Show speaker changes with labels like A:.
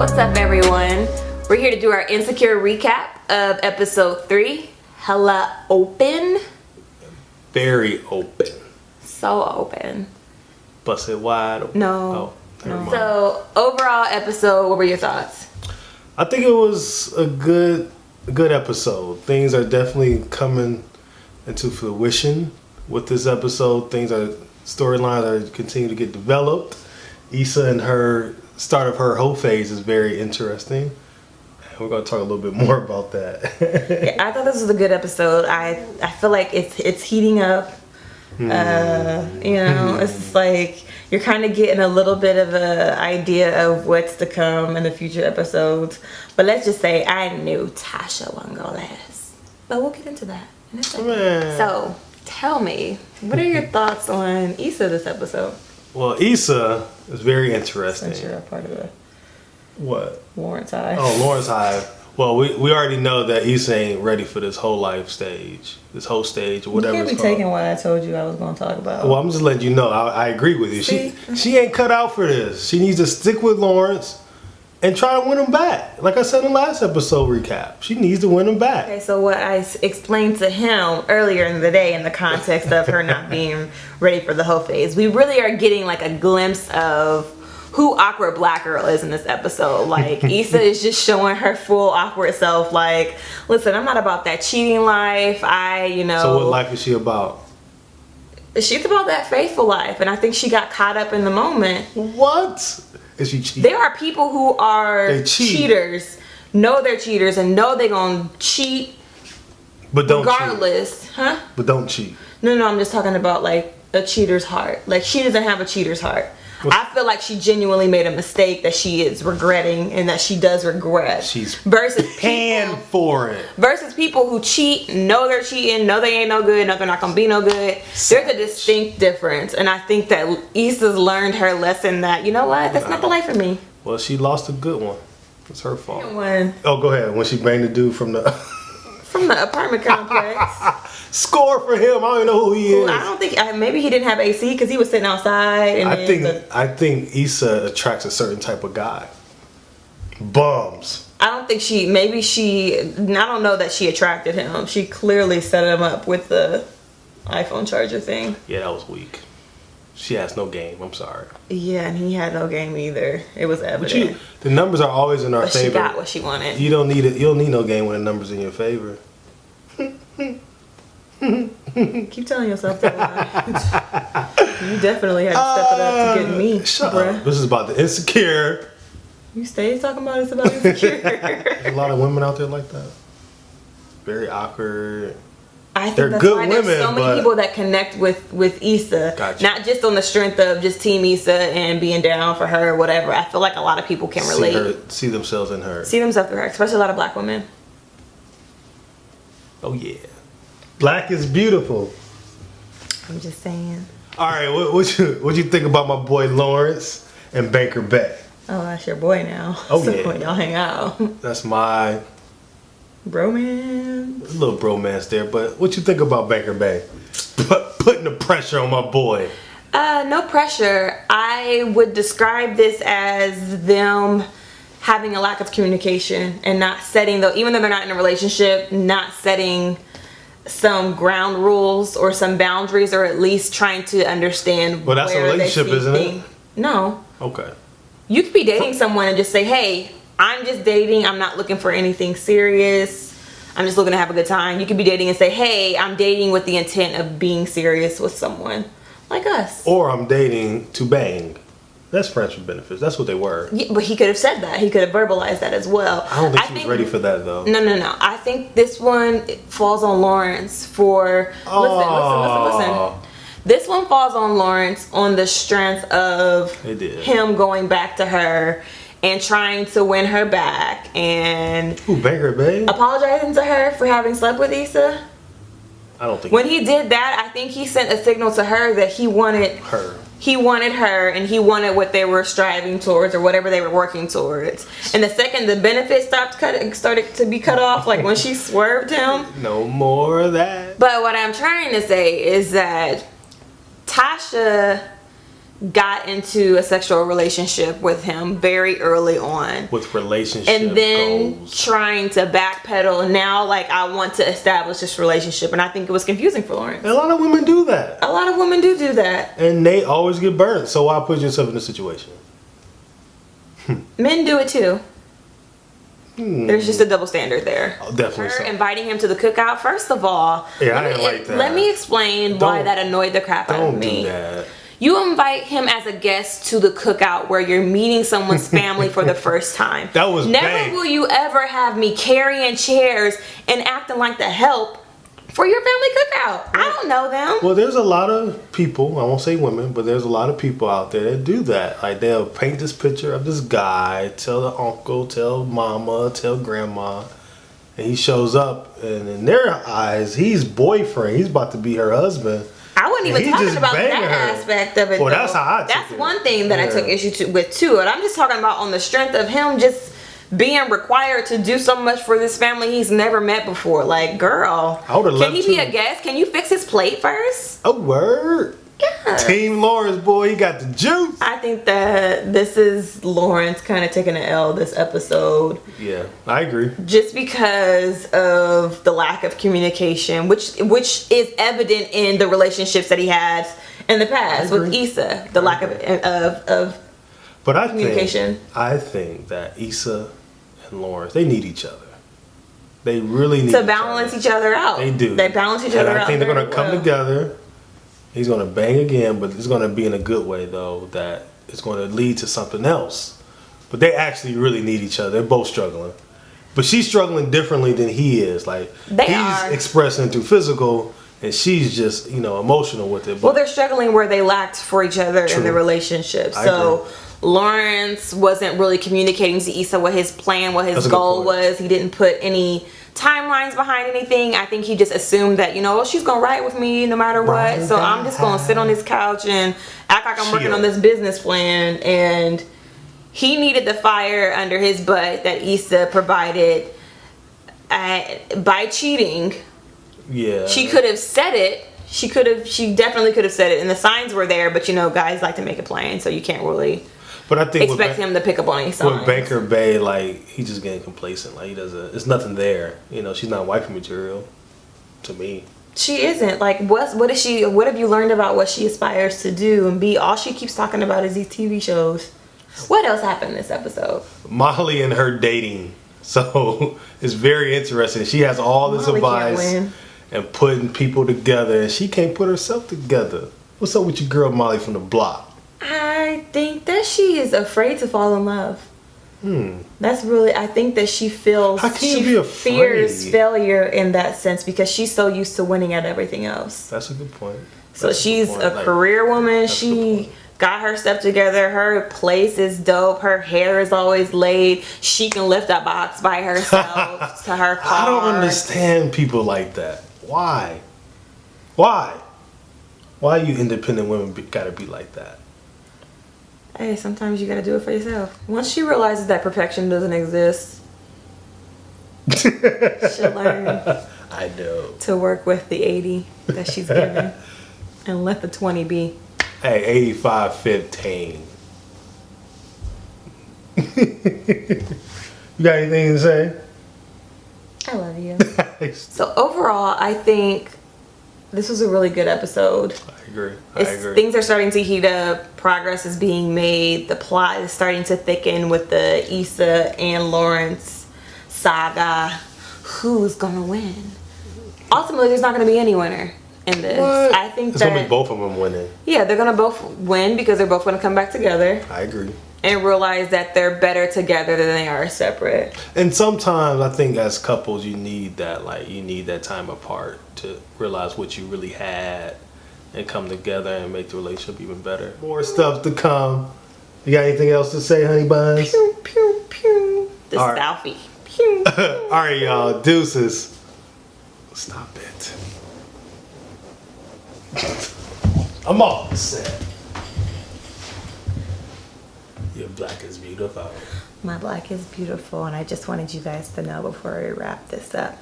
A: What's up, everyone? We're here to do our Insecure recap of episode 3. Hella open.
B: Very open.
A: So open.
B: Busted wide open.
A: No.
B: Never mind.
A: So, overall episode, what were your thoughts?
B: I think it was a good episode. Things are definitely coming into fruition with this episode. Storylines are continuing to get developed. Issa and her start of her whole phase is very interesting. And we're going to talk a little bit more about that.
A: Yeah, I thought this was a good episode. I feel like it's heating up. It's just like you're kind of getting a little bit of an idea of what's to come in the future episodes. But let's just say I knew Tasha wasn't gonna last. But we'll get into that in a second.
B: Man.
A: So tell me, what are your thoughts on Issa this episode?
B: Well, Issa is very interesting.
A: Since you're a part of the
B: What?
A: Lawrence Hive.
B: Oh, Lawrence Hive. Well, we already know that Issa ain't ready for this whole life stage. This whole stage, or whatever
A: You can't
B: it's
A: be
B: called.
A: taking what I told you I was going to talk about.
B: Well, I'm just letting you know. I agree with you.
A: See?
B: She ain't cut out for this. She needs to stick with Lawrence and try to win him back. Like I said in the last episode recap, she needs to win him back.
A: Okay, so what I explained to him earlier in the day in the context of her not being ready for the whole phase, we really are getting like a glimpse of who awkward black girl is in this episode. Like, Issa is just showing her full awkward self. Like, listen, I'm not about that cheating life.
B: So what life is she about?
A: She's about that faithful life, and I think she got caught up in the moment.
B: What? Is she cheating?
A: There are people who are
B: They cheat.
A: cheaters, know they're cheaters, and know they're gonna cheat
B: But don't
A: regardless.
B: cheat.
A: Huh?
B: But don't cheat.
A: No, I'm just talking about like a cheater's heart. Like, she doesn't have a cheater's heart. I feel like she genuinely made a mistake that she is regretting and that she does regret.
B: She's
A: versus
B: paying
A: people,
B: for it.
A: versus people who cheat, know they're cheating, know they ain't no good, know they're not gonna be no good. There's a distinct difference, and I think that Issa's learned her lesson that, you know what, that's not the life for me.
B: Well, she lost a good one. It's her fault.
A: When
B: Oh, go ahead. When she banged the dude from the
A: from the apartment complex.
B: score for him. I don't even know who he is.
A: I don't think maybe he didn't have AC because he was sitting outside. And
B: I think Issa attracts a certain type of guy. Bums.
A: I don't think I don't know that she attracted him. She clearly set him up with the iPhone charger thing.
B: Yeah, that was weak. She has no game. I'm sorry.
A: Yeah, and he had no game either. It was
B: But
A: evident.
B: the numbers are always in our
A: But she
B: favor.
A: got what she wanted.
B: You don't need it. You don't need no game when the numbers in your favor.
A: Keep telling yourself that line. You definitely had to step it up to get me,
B: Shut
A: bruh.
B: up. This is about the insecure.
A: You stay talking about it's about insecure.
B: There's a lot of women out there like that. Very awkward.
A: I think
B: They're
A: that's
B: good
A: why there's
B: women,
A: so many
B: but-
A: people that connect with Issa.
B: Gotcha.
A: Not just on the strength of just Team Issa and being down for her or whatever. I feel like a lot of people can relate.
B: See themselves in her.
A: See themselves in her, especially a lot of black women.
B: Oh yeah. Black is beautiful.
A: I'm just saying.
B: All right, what you think about my boy Lawrence and Banker Bay?
A: Oh, that's your boy now.
B: Oh,
A: so
B: yeah.
A: when y'all hang out.
B: That's my
A: Bromance.
B: little bromance there. But what you think about Banker Bay? Putting the pressure on my boy.
A: No pressure. I would describe this as them having a lack of communication and not setting, even though they're not in a relationship, not setting some ground rules or some boundaries, or at least trying to understand.
B: Well, that's a
A: where they
B: relationship,
A: see
B: isn't it?
A: things. No.
B: Okay.
A: You could be dating someone and just say, hey, I'm just dating. I'm not looking for anything serious. I'm just looking to have a good time. You could be dating and say, hey, I'm dating with the intent of being serious with someone like us.
B: Or I'm dating to bang. That's friends with benefits. That's what they were.
A: Yeah, but he could have said that. He could have verbalized that as well.
B: I don't think she was ready for that though.
A: No. I think this one falls on Lawrence for... Listen. This one falls on Lawrence on the strength of him going back to her and trying to win her back and...
B: Who, Banker Bay?
A: Apologizing to her for having slept with Issa.
B: I don't think...
A: When he did that, I think he sent a signal to her that he wanted...
B: Her.
A: He wanted her, and he wanted what they were striving towards, or whatever they were working towards. And the second the benefits started to be cut off, like when she swerved him.
B: No more of that.
A: But what I'm trying to say is that Tasha got into a sexual relationship with him very early on.
B: With relationship
A: And then
B: goals.
A: trying to backpedal. And now, like, I want to establish this relationship. And I think it was confusing for Lawrence.
B: And a lot of women do that.
A: A lot of women do that.
B: And they always get burnt. So why put yourself in this situation?
A: Men do it too. There's just a double standard there.
B: Oh, definitely
A: Her
B: so.
A: inviting him to the cookout, first of all.
B: Yeah, I didn't like that.
A: Let me explain why
B: Don't-
A: that annoyed the crap out of
B: Don't
A: me.
B: do that.
A: You invite him as a guest to the cookout where you're meeting someone's family for the first time.
B: That was
A: Never
B: bang.
A: will you ever have me carrying chairs and acting like the help for your family cookout. I don't know them.
B: Well, there's a lot of people, I won't say women, but there's a lot of people out there that do that. Like, they'll paint this picture of this guy, tell the uncle, tell mama, tell grandma, and he shows up, and in their eyes, he's boyfriend. He's about to be her husband.
A: I wasn't
B: And
A: even
B: he
A: talking
B: just
A: about
B: banging
A: that
B: her.
A: aspect of it.
B: Well,
A: though.
B: that's how I took
A: That's
B: it.
A: one thing that I
B: Yeah.
A: took issue with too. And I'm just talking about on the strength of him just being required to do so much for this family he's never met before. Like, girl,
B: I would've
A: can
B: loved
A: he be
B: to.
A: a guest? Can you fix his plate first?
B: A word.
A: Yeah.
B: Team Lawrence, boy, he got the juice.
A: I think that this is Lawrence kind of taking an L this episode
B: Yeah, I agree.
A: just because of the lack of communication, which is evident in the relationships that he has in the past with
B: agree.
A: Issa. The lack of
B: But
A: communication.
B: I think that Issa and Lawrence, they need each other. They really need
A: to
B: each
A: balance
B: other.
A: each other out.
B: They do.
A: They balance each
B: And
A: other out.
B: I think they're
A: very
B: going to come
A: well.
B: together. He's going to bang again, but it's going to be in a good way, though, that it's going to lead to something else. But they actually really need each other. They're both struggling. But she's struggling differently than he is. Like,
A: They
B: he's
A: are.
B: expressing through physical, and she's just, emotional with it. But
A: Well, they're struggling where they lacked for each other in
B: True.
A: the relationship.
B: I
A: So Lawrence wasn't really communicating to Issa what his plan, what his
B: That's a good
A: goal
B: point.
A: was. He didn't put any timelines behind anything. I think he just assumed that, she's gonna ride with me no matter what.
B: Ride
A: So I'm just gonna sit on this couch and act like I'm working
B: Chill.
A: on this business plan. And he needed the fire under his butt that Issa provided by cheating.
B: yeah.
A: She could have said it. She definitely could have said it, and the signs were there. But guys like to make it plain, so you can't really
B: But I think
A: expect him to pick up on any
B: with
A: signs.
B: Banker Bay, like, he's just getting complacent. Like, he doesn't. It's nothing there. She's not wifey material to me.
A: She isn't. Like, what is she? What have you learned about what she aspires to do and be? All she keeps talking about is these TV shows. What else happened this episode?
B: Molly and her dating. So it's very interesting. She has all this
A: Molly can't
B: advice
A: win.
B: and putting people together, and she can't put herself together. What's up with your girl Molly from the block?
A: I think that she is afraid to fall in love. That's really. I think that she feels.
B: How can you
A: she
B: be afraid?
A: fears failure in that sense because she's so used to winning at everything else.
B: That's a good point.
A: So
B: That's
A: she's
B: good
A: a
B: point. Like,
A: career woman.
B: that's a good
A: She
B: point.
A: got her stuff together. Her place is dope. Her hair is always laid. She can lift a box by herself to her car.
B: I don't understand people like that. Why? Why you independent women gotta be like that?
A: Hey, sometimes you gotta do it for yourself. Once she realizes that perfection doesn't exist, she'll learn
B: I know.
A: to work with the 80 that she's given and let the 20 be.
B: Hey, 85-15. You got anything to say?
A: I love you. So overall, I think this was a really good episode.
B: I agree.
A: Things are starting to heat up. Progress is being made. The plot is starting to thicken with the Issa and Lawrence saga. Who's gonna win? Ultimately, there's not gonna be any winner in this.
B: What?
A: I think
B: It's
A: that
B: gonna be both of them winning.
A: yeah, they're gonna both win because they're both gonna come back together
B: I agree.
A: and realize that they're better together than they are separate.
B: And sometimes I think as couples you need that, like, you need that time apart to realize what you really had and come together and make the relationship even better. More stuff to come. You got anything else to say, honey buns?
A: Pew pew pew. The
B: All right.
A: selfie. Pew.
B: All right, y'all. Deuces. Stop it. I'm all set. Your black is beautiful.
A: My black is beautiful, and I just wanted you guys to know before we wrap this up.